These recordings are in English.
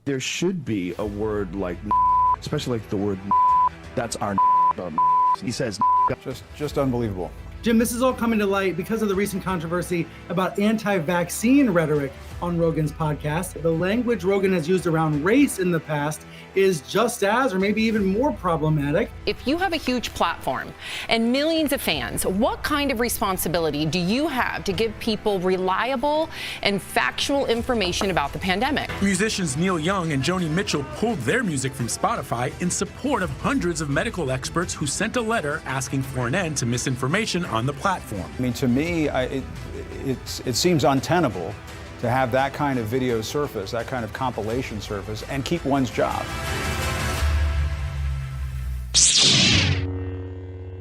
There should be a word like, especially like the word, that's our. He says, just unbelievable. Jim, this is all coming to light because of the recent controversy about anti-vaccine rhetoric on Rogan's podcast. The language Rogan has used around race in the past is just as, or maybe even more problematic. If you have a huge platform and millions of fans, what kind of responsibility do you have to give people reliable and factual information about the pandemic? Musicians Neil Young and Joni Mitchell pulled their music from Spotify in support of hundreds of medical experts who sent a letter asking for an end to misinformation on the platform. I mean, to me, it seems untenable to have that kind of video surface, that kind of compilation surface, and keep one's job. If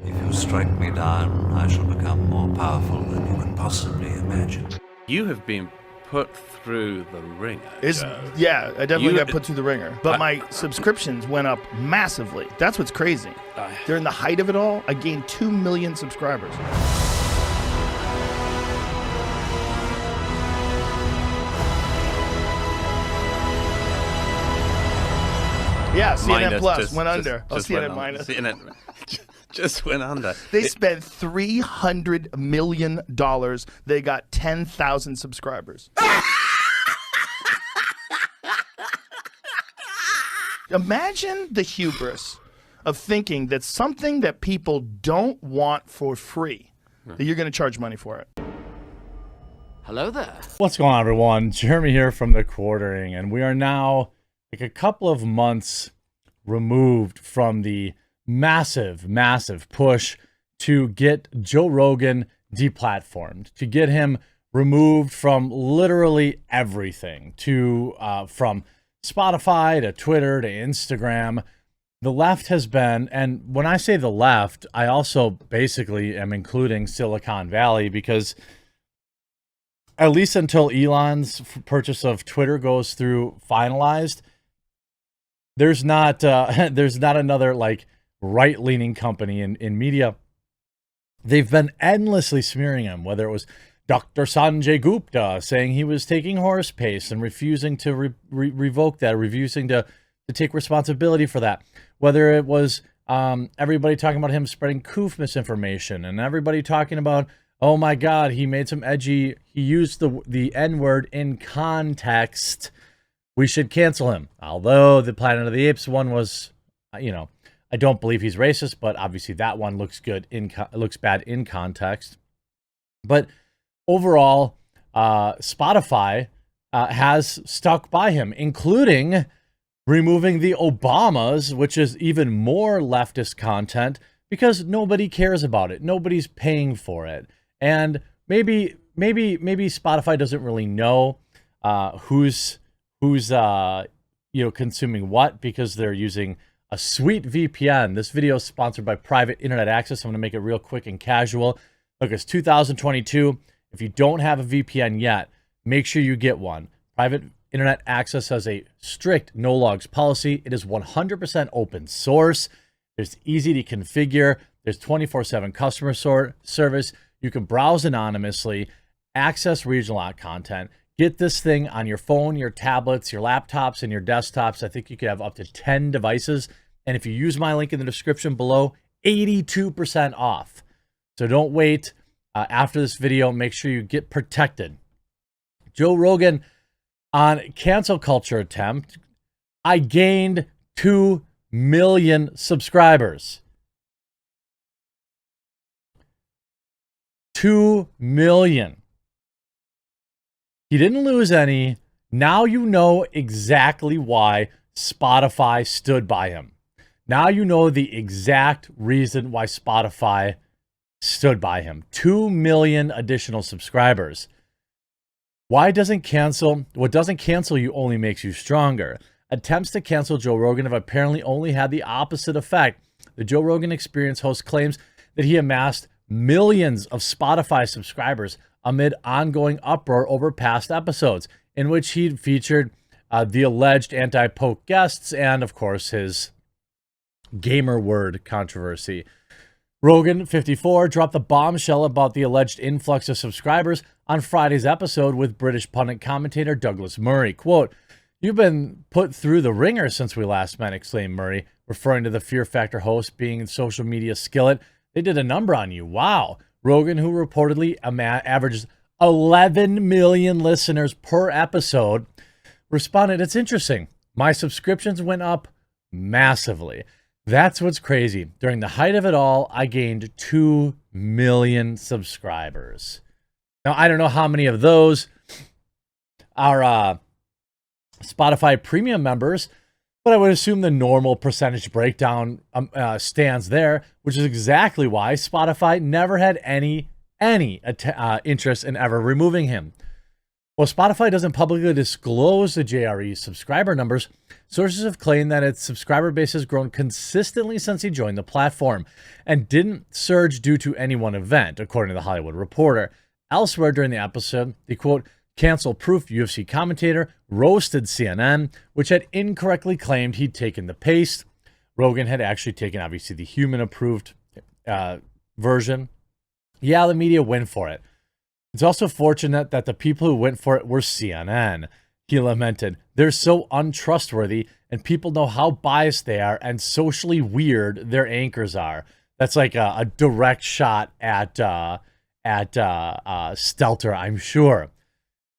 you strike me down, I shall become more powerful than you can possibly imagine. You have been put through the ringer. Yeah, I definitely got put through the ringer. But my subscriptions went up massively. That's what's crazy. During the height of it all, I gained 2 million subscribers. Yeah, CNN Plus went under. CNN minus. CNN just went under. They spent $300 million. They got 10,000 subscribers. Imagine the hubris of thinking that something that people don't want for free, that you're going to charge money for it. Hello there. What's going on, everyone? Jeremy here from The Quartering, and we are now like a couple of months removed from the massive push to get Joe Rogan deplatformed, to get him removed from literally everything, to from Spotify to Twitter to Instagram. The left has been, and when I say the left, I also basically am including Silicon Valley, because at least until Elon's purchase of Twitter goes through finalized, there's not another like right-leaning company in media. They've been endlessly smearing him, whether it was Dr. Sanjay Gupta saying he was taking horse pace and refusing to revoke that, refusing to take responsibility for that. Whether it was everybody talking about him spreading COOF misinformation, and everybody talking about, oh my God, he made some edgy, he used the N-word in context, we should cancel him. Although the Planet of the Apes one was, I don't believe he's racist, but obviously that one looks good looks bad in context. But overall, Spotify has stuck by him, including removing the Obamas, which is even more leftist content, because nobody cares about it. Nobody's paying for it. And maybe Spotify doesn't really know who's consuming what, because they're using a sweet VPN. This video is sponsored by Private Internet Access. I'm going to make it real quick and casual. Look, it's 2022. If you don't have a VPN yet, make sure you get one. Private Internet Access has a strict no logs policy. It is 100% open source. It's easy to configure. There's 24/7 customer service. You can browse anonymously, access regional content, get this thing on your phone, your tablets, your laptops, and your desktops. I think you could have up to 10 devices. And if you use my link in the description below, 82% off. So don't wait. After this video, make sure you get protected. Joe Rogan on cancel culture attempt. I gained 2 million subscribers. 2 million. He didn't lose any. Now you know exactly why Spotify stood by him. Now you know the exact reason why Spotify stood by him. 2 million additional subscribers. What doesn't cancel you only makes you stronger. Attempts to cancel Joe Rogan have apparently only had the opposite effect. The Joe Rogan Experience host claims that he amassed millions of Spotify subscribers amid ongoing uproar over past episodes, in which he'd featured the alleged anti-poke guests and, of course, his gamer word controversy. Rogan, 54, dropped the bombshell about the alleged influx of subscribers on Friday's episode with British pundit commentator Douglas Murray. Quote, You've been put through the ringer since we last met, exclaimed Murray, referring to the Fear Factor host being social media skillet. They did a number on you. Wow. Rogan, who reportedly averages 11 million listeners per episode, responded, it's interesting. My subscriptions went up massively. That's what's crazy. During the height of it all, I gained 2 million subscribers. Now, I don't know how many of those are Spotify premium members, but I would assume the normal percentage breakdown stands there, which is exactly why Spotify never had any interest in ever removing him. While Spotify doesn't publicly disclose the JRE subscriber numbers, sources have claimed that its subscriber base has grown consistently since he joined the platform and didn't surge due to any one event, according to The Hollywood Reporter. Elsewhere during the episode, the quote, cancel-proof UFC commentator roasted CNN, which had incorrectly claimed he'd taken the paste. Rogan had actually taken, obviously, the human-approved version. Yeah, the media went for it. It's also fortunate that the people who went for it were CNN. He lamented, they're so untrustworthy, and people know how biased they are and socially weird their anchors are. That's like a direct shot at Stelter, I'm sure.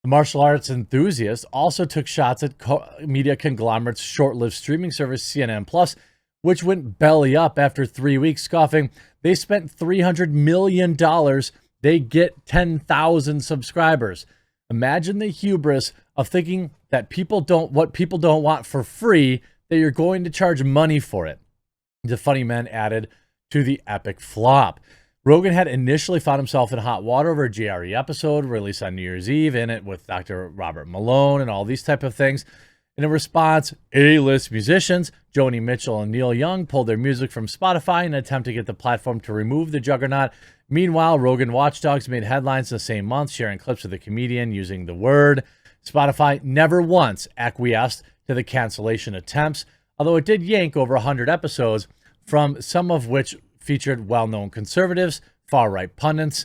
The martial arts enthusiast also took shots at media conglomerate's short-lived streaming service CNN Plus, which went belly up after 3 weeks, scoffing, they spent $300 million. They get 10,000 subscribers. Imagine the hubris of thinking that people don't want for free, that you're going to charge money for it. The funny man added to the epic flop. Rogan had initially found himself in hot water over a JRE episode released on New Year's Eve, in it with Dr. Robert Malone and all these type of things. In response, A-list musicians Joni Mitchell and Neil Young pulled their music from Spotify in an attempt to get the platform to remove the juggernaut. Meanwhile, Rogan watchdogs made headlines the same month, sharing clips of the comedian using the word. Spotify never once acquiesced to the cancellation attempts, although it did yank over 100 episodes, from some of which featured well-known conservatives, far-right pundits,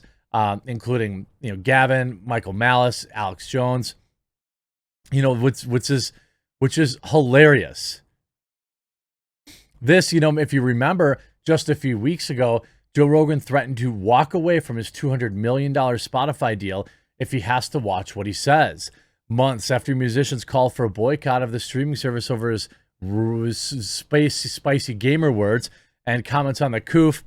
including Gavin, Michael Malice, Alex Jones. Which is hilarious. This, if you remember, just a few weeks ago, Joe Rogan threatened to walk away from his $200 million Spotify deal if he has to watch what he says. Months after musicians called for a boycott of the streaming service over his spicy gamer words and comments on the coof,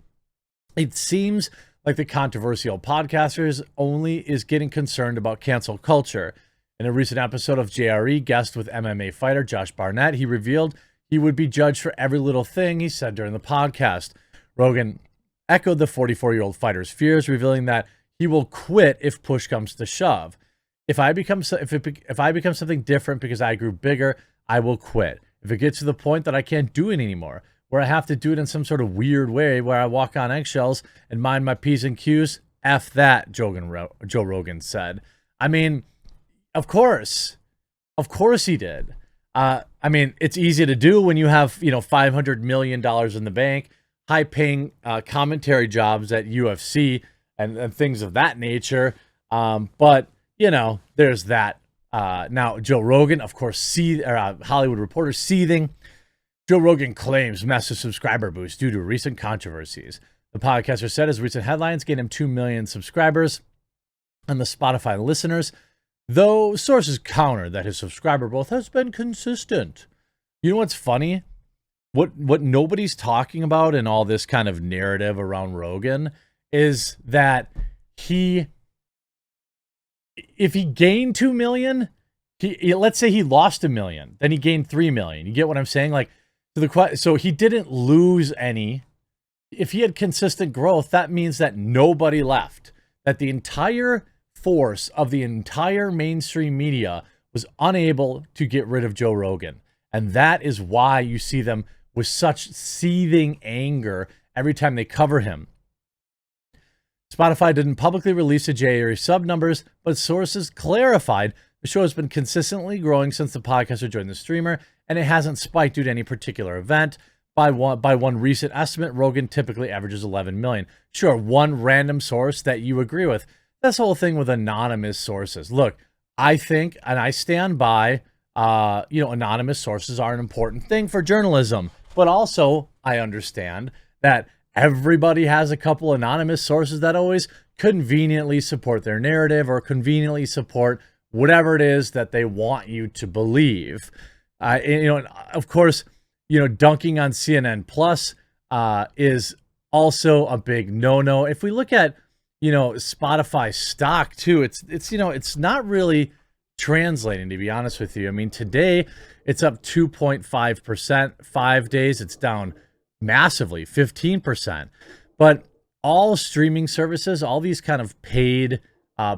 it seems like the controversial podcasters only is getting concerned about cancel culture. In a recent episode of JRE, guest with MMA fighter Josh Barnett, he revealed he would be judged for every little thing he said during the podcast. Rogan echoed the 44-year-old fighter's fears, revealing that he will quit if push comes to shove. If I become something different because I grew bigger, I will quit. If it gets to the point that I can't do it anymore, where I have to do it in some sort of weird way where I walk on eggshells and mind my P's and Q's, F that, Joe Rogan said. I mean, of course he did. It's easy to do when you have, $500 million in the bank, high-paying commentary jobs at UFC and things of that nature. But there's that. Now, Joe Rogan, of course, Hollywood Reporter seething. Joe Rogan claims massive subscriber boost due to recent controversies. The podcaster said his recent headlines gained him 2 million subscribers on the Spotify listeners, though sources counter that his subscriber growth has been consistent. You know what's funny? What nobody's talking about in all this kind of narrative around Rogan is that if he gained 2 million, let's say he lost 1 million, then he gained 3 million. You get what I'm saying? So he didn't lose any. If he had consistent growth, that means that nobody left, that the entire force of the entire mainstream media was unable to get rid of Joe Rogan. And that is why you see them with such seething anger every time they cover him. Spotify didn't publicly release the JRE sub numbers, but sources clarified the show has been consistently growing since the podcaster joined the streamer, and it hasn't spiked due to any particular event. By one recent estimate, Rogan typically averages 11 million. Sure, one random source that you agree with. That's the whole thing with anonymous sources. Look, I think, and I stand by anonymous sources are an important thing for journalism. But also, I understand that everybody has a couple anonymous sources that always conveniently support their narrative or conveniently support whatever it is that they want you to believe. Of course, dunking on CNN Plus is also a big no-no. If we look at, Spotify stock too, it's not really translating, to be honest with you. I mean, today it's up 2.5%. 5 days, it's down massively, 15%. But all streaming services, all these kind of paid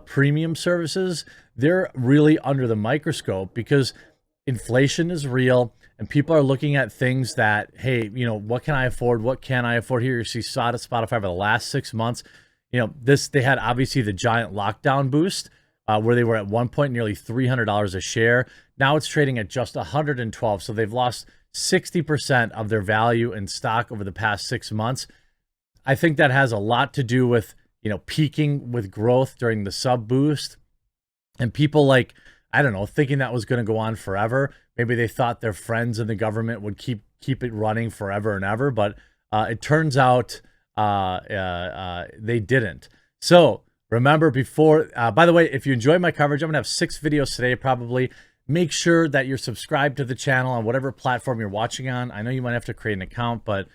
premium services, they're really under the microscope because inflation is real and people are looking at things that, hey, what can I afford? What can I afford? Here you see Spotify for the last 6 months. They had obviously the giant lockdown boost where they were at one point nearly $300 a share. Now it's trading at just $112. So they've lost 60% of their value in stock over the past 6 months. I think that has a lot to do with, peaking with growth during the sub boost and people thinking that was going to go on forever. Maybe they thought their friends in the government would keep it running forever and ever, but it turns out they didn't. So remember by the way, if you enjoy my coverage, I'm going to have 6 videos today probably. Make sure that you're subscribed to the channel on whatever platform you're watching on. I know you might have to create an account, but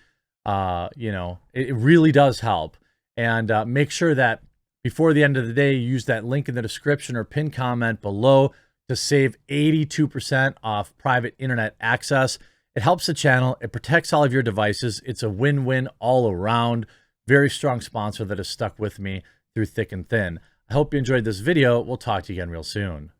it really does help. And make sure that before the end of the day, you use that link in the description or pinned comment below to save 82% off private internet access. It helps the channel. It protects all of your devices. It's a win-win all around. Very strong sponsor that has stuck with me through thick and thin. I hope you enjoyed this video. We'll talk to you again real soon.